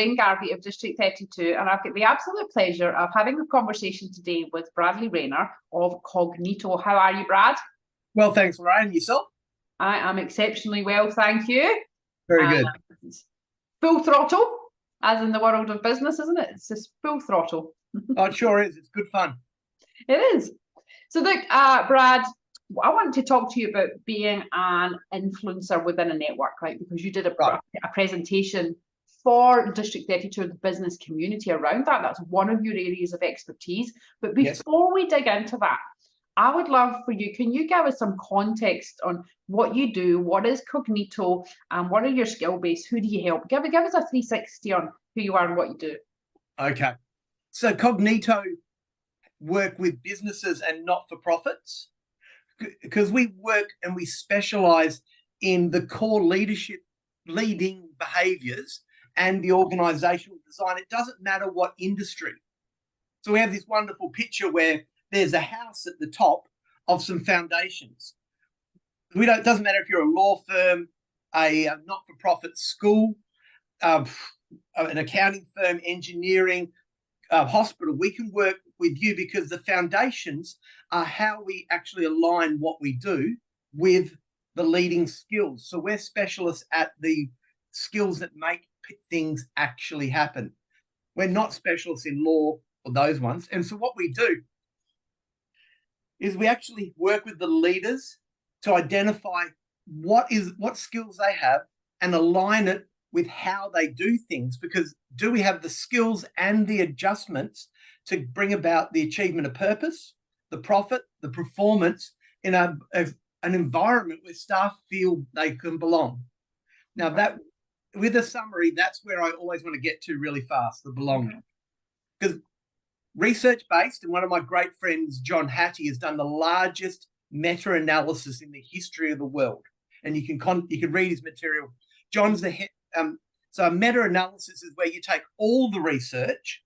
Elaine Garvey of District 32, and I've got the absolute pleasure of having a conversation today with Brad Raynor of Cognito. How are you, Brad? Well, thanks, Ryan. Yourself? I am exceptionally well, thank you. Very good. Full throttle, as in the world of business, isn't it? It's just full throttle. Oh, it sure is. It's good fun. It is. So look, Brad, I want to talk to you about being an influencer within a network, right? Because you did a presentation for District 32, the business community around that. That's one of your areas of expertise. But before we dig into that, I would love for you, can you give us some context on what you do, what is Cognito, and what are your skill base? Who do you help? Give us a 360 on who you are and what you do. Okay. So Cognito work with businesses and not-for-profits because we work and we specialize in the core leadership, leading behaviors and the organizational design. It doesn't matter what industry. So we have this wonderful picture where there's a house at the top of some foundations. It doesn't matter if you're a law firm, a not-for-profit school, an accounting firm, engineering, hospital. We can work with you because the foundations are how we actually align what we do with the leading skills. So we're specialists at the skills that make things actually happen. We're not specialists in law or those ones. And so what we do is we actually work with the leaders to identify what skills they have and align it with how they do things, because do we have the skills and the adjustments to bring about the achievement of purpose, the profit, the performance in an environment where staff feel they can belong. Now that, with a summary, that's where I always want to get to really fast, the belonging. Because research-based, and one of my great friends, John Hattie, has done the largest meta-analysis in the history of the world. And you can read his material. John's the head. So a meta-analysis is where you take all the research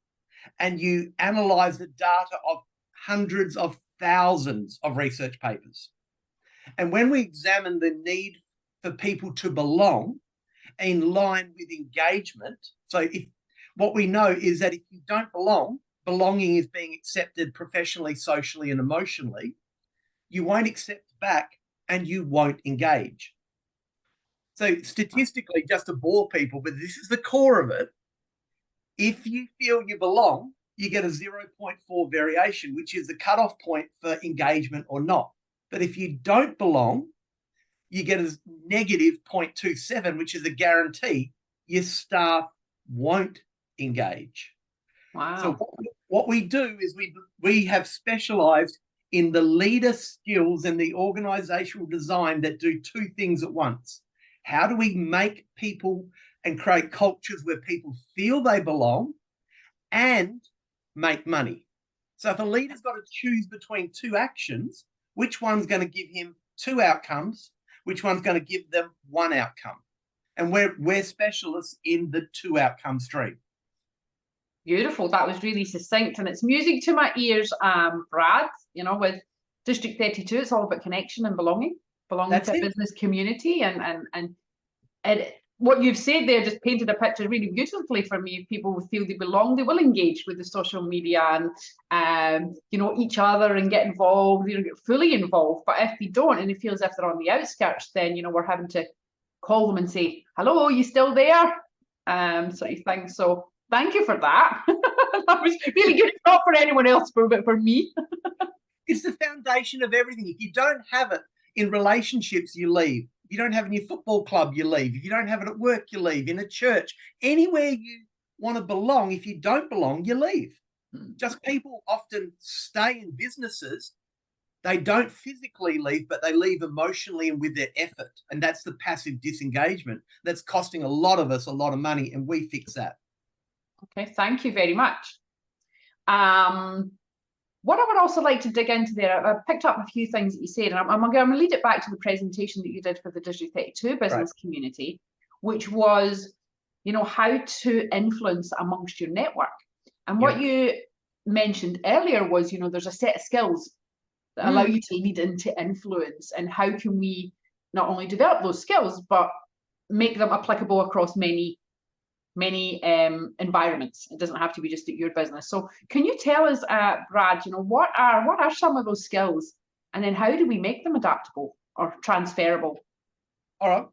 and you analyze the data of hundreds of thousands of research papers. And when we examine the need for people to belong in line with engagement, so what we know is that if you don't belong, belonging is being accepted professionally, socially, and emotionally, you won't accept back and you won't engage. So statistically, just to bore people, but this is the core of it, if you feel you belong, you get a 0.4 variation, which is the cutoff point for engagement or not. But if you don't belong, you get a negative 0.27, which is a guarantee your staff won't engage. Wow. So what we do is we have specialized in the leader skills and the organizational design that do two things at once. How do we make people and create cultures where people feel they belong and make money? So if a leader's got to choose between two actions, which one's going to give him two outcomes, which one's going to give them one outcome? And we're specialists in the two outcome stream. Beautiful. That was really succinct, and it's music to my ears, Brad. You know, with District 32, it's all about connection and belonging to a business community, and what you've said there just painted a picture really beautifully for me. If people feel they belong, they will engage with the social media and each other and get involved, get fully involved. But if they don't, and it feels as if they're on the outskirts, then we're having to call them and say, hello, are you still there? Sort of thing. So thank you for that. That was really good, not for anyone else, but for me. It's the foundation of everything. If you don't have it in relationships, you leave. If you don't have it in your football club, you leave. If you don't have it at work, you leave. In a church, anywhere you want to belong, if you don't belong, you leave. Just people often stay in businesses. They don't physically leave, but they leave emotionally and with their effort. And that's the passive disengagement that's costing a lot of us a lot of money, and we fix that. Okay, thank you very much. What I would also like to dig into there, I picked up a few things that you said, and I'm going to lead it back to the presentation that you did for the District 32 business community, which was, how to influence amongst your network. And what you mentioned earlier was, there's a set of skills that allow you to lead into influence, and how can we not only develop those skills, but make them applicable across many many environments. It doesn't have to be just at your business. So can you tell us, Brad, what are some of those skills, and then how do we make them adaptable or transferable? All right,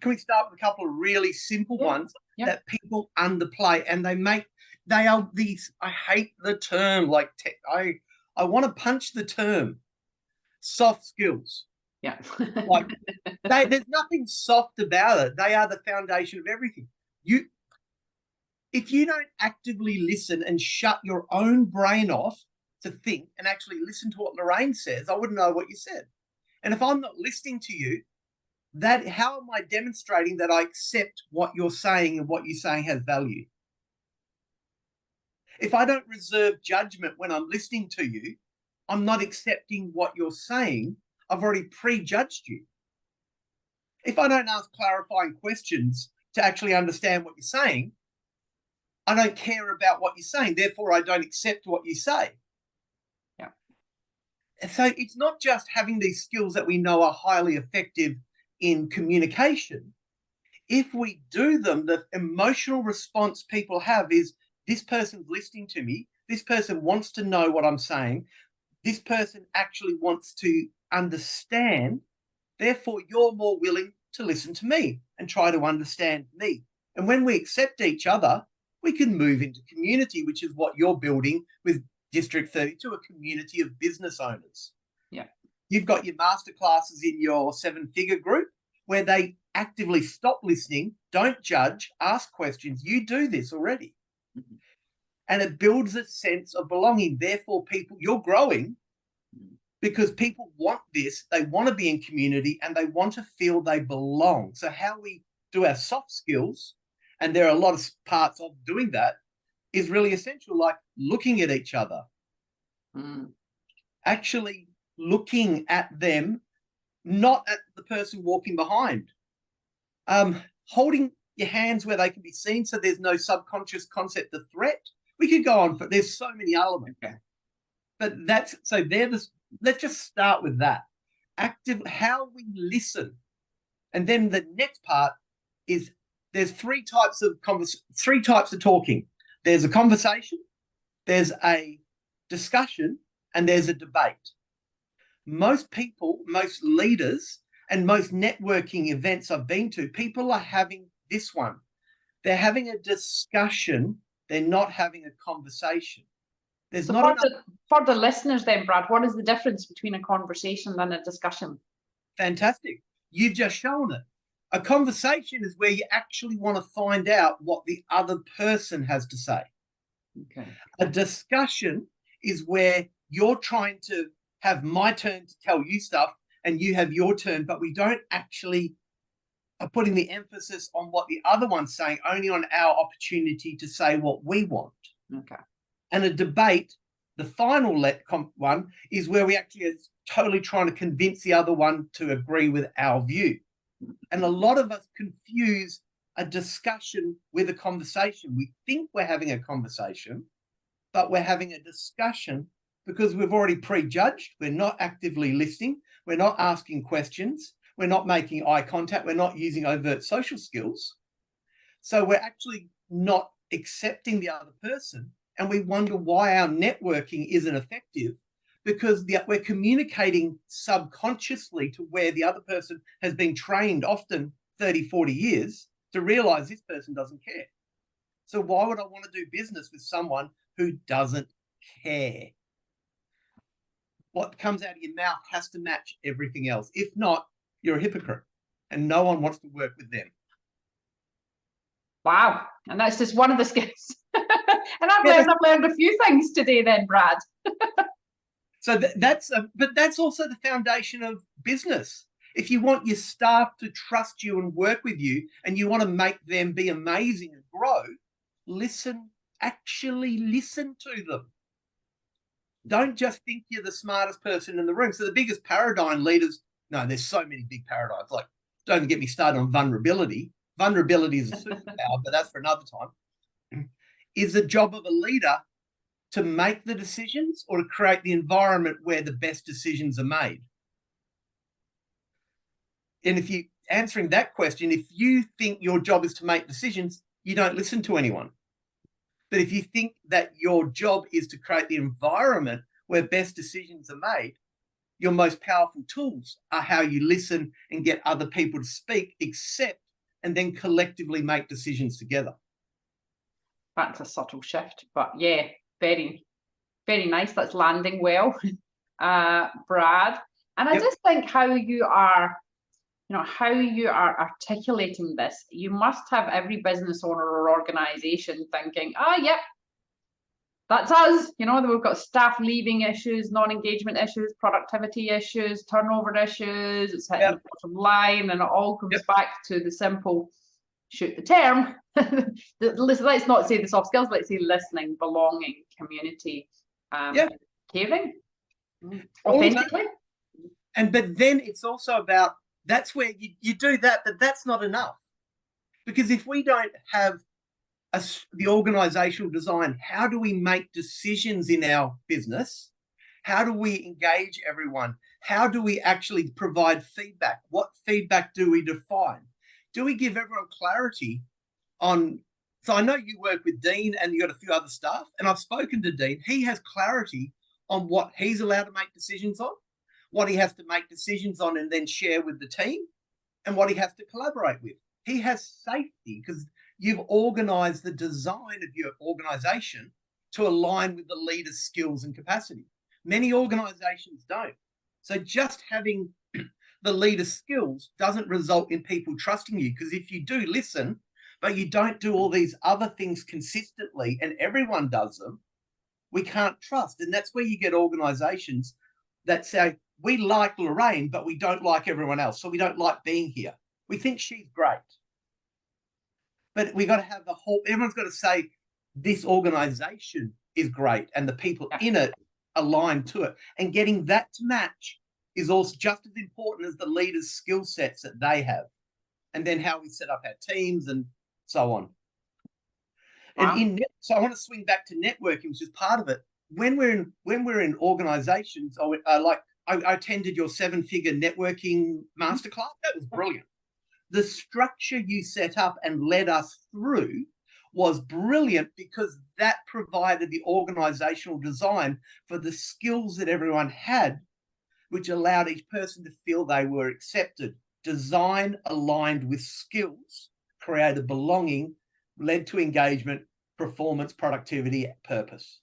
can we start with a couple of really simple ones that people underplay, and they are these, I hate the term, like I want to punch the term, soft skills. Yeah. Like there's nothing soft about it. They are the foundation of everything. If you don't actively listen and shut your own brain off to think and actually listen to what Lorraine says, I wouldn't know what you said. And if I'm not listening to you, how am I demonstrating that I accept what you're saying and what you're saying has value? If I don't reserve judgment when I'm listening to you, I'm not accepting what you're saying. I've already prejudged you. If I don't ask clarifying questions to actually understand what you're saying, I don't care about what you're saying. Therefore, I don't accept what you say. Yeah. So it's not just having these skills that we know are highly effective in communication. If we do them, the emotional response people have is, this person's listening to me. This person wants to know what I'm saying. This person actually wants to understand. Therefore, you're more willing to listen to me and try to understand me. And when we accept each other, we can move into community, which is what you're building with District 32, a community of business owners. Yeah. You've got your masterclasses in your 7-figure group where they actively stop listening, don't judge, ask questions. You do this already. Mm-hmm. And it builds a sense of belonging. Therefore, you're growing because people want this. They want to be in community and they want to feel they belong. So how we do our soft skills, and there are a lot of parts of doing that, is really essential, like looking at each other. Actually looking at them, not at the person walking behind. Holding your hands where they can be seen so there's no subconscious concept of threat. We could go on, but there's so many elements. Okay. But let's just start with that. How we listen. And then the next part is there's three types of talking. There's a conversation, there's a discussion, and there's a debate. Most people, most leaders, and most networking events I've been to, people are having this one. They're having a discussion. They're not having a conversation. For the listeners then, Brad, what is the difference between a conversation and a discussion? Fantastic. You've just shown it. A conversation is where you actually want to find out what the other person has to say. Okay. A discussion is where you're trying to have my turn to tell you stuff and you have your turn, but we don't actually are putting the emphasis on what the other one's saying, only on our opportunity to say what we want. Okay. And a debate, the final one, is where we actually are totally trying to convince the other one to agree with our view. And a lot of us confuse a discussion with a conversation. We think we're having a conversation, but we're having a discussion because we've already prejudged. We're not actively listening. We're not asking questions. We're not making eye contact. We're not using overt social skills. So we're actually not accepting the other person. And we wonder why our networking isn't effective, because we're communicating subconsciously to where the other person has been trained, often 30, 40 years, to realize this person doesn't care. So why would I want to do business with someone who doesn't care? What comes out of your mouth has to match everything else. If not, you're a hypocrite and no one wants to work with them. Wow. And that's just one of the skills. And I've learned a few things today then, Brad. So but that's also the foundation of business. If you want your staff to trust you and work with you and you want to make them be amazing and grow, actually listen to them. Don't just think you're the smartest person in the room. So the biggest paradigm leaders, there's so many big paradigms. Like, don't even get me started on vulnerability. Vulnerability is a superpower, but that's for another time. Is the job of a leader to make the decisions or to create the environment where the best decisions are made? And if you answering that question, if you think your job is to make decisions, you don't listen to anyone. But if you think that your job is to create the environment where best decisions are made, your most powerful tools are how you listen and get other people to speak, accept, and then collectively make decisions together. That's a subtle shift, but yeah, very, very nice. That's landing well, Brad. And I just think how you are articulating this, you must have every business owner or organization thinking, yep, that's us. You know, we've got staff leaving issues, non-engagement issues, productivity issues, turnover issues, it's hitting the bottom line, and it all comes back to the simple, shoot the term, let's not say the soft skills, let's say listening, belonging, community, caring, authentically. But then it's also about, that's where you do that, but that's not enough. Because if we don't have the organizational design, how do we make decisions in our business? How do we engage everyone? How do we actually provide feedback? What feedback do we define? Do we give everyone clarity on? So I know you work with Dean and you got a few other staff, and I've spoken to Dean. He has clarity on what he's allowed to make decisions on, what he has to make decisions on and then share with the team, and what he has to collaborate with. He has safety because you've organized the design of your organization to align with the leader's skills and capacity. Many organizations don't. So just having the leader's skills doesn't result in people trusting you, because if you do listen, but you don't do all these other things consistently and everyone does them, we can't trust. And that's where you get organizations that say, we like Lorraine, but we don't like everyone else. So we don't like being here. We think she's great. But we got to have everyone's got to say, this organization is great and the people in it align to it. And getting that to match is also just as important as the leaders' skill sets that they have. And then how we set up our teams and so on. Wow. And so I want to swing back to networking, which is part of it. When we're in organizations, I attended your 7-figure networking masterclass. That was brilliant. The structure you set up and led us through was brilliant because that provided the organizational design for the skills that everyone had, which allowed each person to feel they were accepted. Design aligned with skills created belonging, led to engagement, performance, productivity, purpose.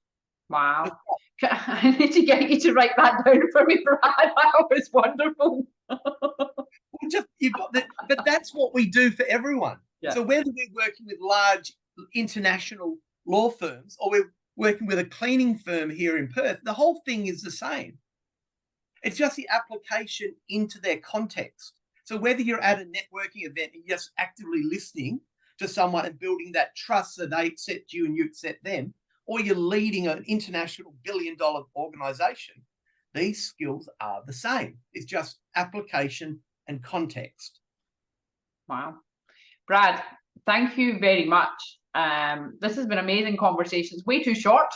Wow. I need to get you to write that down for me, Brad. That was wonderful. But that's what we do for everyone. Yeah. So whether we're working with large international law firms or we're working with a cleaning firm here in Perth, the whole thing is the same. It's just the application into their context. So whether you're at a networking event and you're just actively listening to someone and building that trust so they accept you and you accept them, or you're leading an international billion-dollar organization, these skills are the same. It's just application and context. Wow. Brad, thank you very much. This has been amazing conversations, way too short.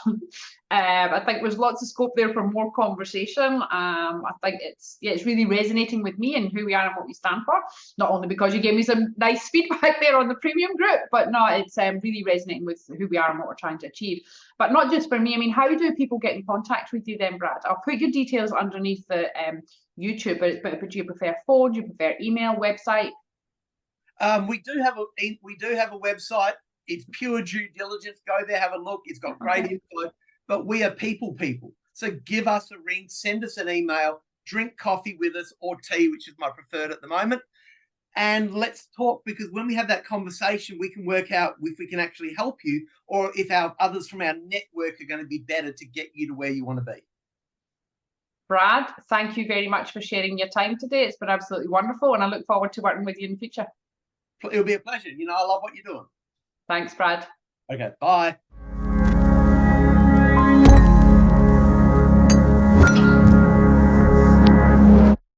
I think there's lots of scope there for more conversation. I think it's really resonating with me and who we are and what we stand for. Not only because you gave me some nice feedback there on the premium group, but no, it's really resonating with who we are and what we're trying to achieve. But not just for me. I mean, how do people get in contact with you then, Brad? I'll put your details underneath the YouTube, but do you prefer phone? Do you prefer email, website? We do have a website. It's pure due diligence. Go there, have a look. It's got great info. But we are people. So give us a ring, send us an email, drink coffee with us or tea, which is my preferred at the moment. And let's talk, because when we have that conversation, we can work out if we can actually help you or if our others from our network are going to be better to get you to where you want to be. Brad, thank you very much for sharing your time today. It's been absolutely wonderful, and I look forward to working with you in the future. It'll be a pleasure. I love what you're doing. Thanks, Brad. Okay, bye.